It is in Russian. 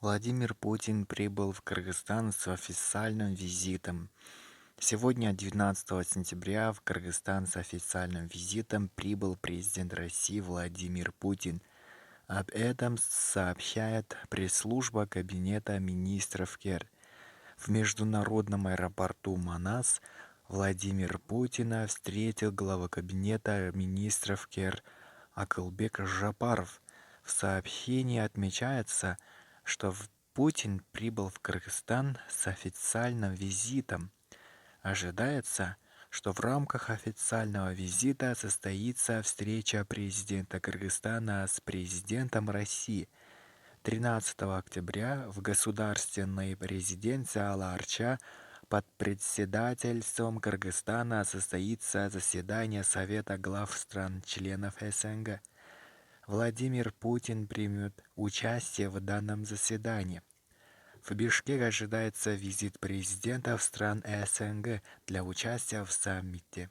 Владимир Путин прибыл в Кыргызстан с официальным визитом. Сегодня, 19 сентября, в Кыргызстан с официальным визитом прибыл президент России Владимир Путин. Об этом сообщает пресс-служба Кабинета министров КЕР. В международном аэропорту Манас Владимир Путина встретил глава Кабинета министров КЕР Акылбек Жапаров. В сообщении отмечается, что Путин прибыл в Кыргызстан с официальным визитом. Ожидается, что в рамках официального визита состоится встреча президента Кыргызстана с президентом России. 13 октября в государственной резиденции Ала-Арча под председательством Кыргызстана состоится заседание Совета глав стран-членов СНГ. Владимир Путин примет участие в данном заседании. В Бишкек ожидается визит президентов стран СНГ для участия в саммите.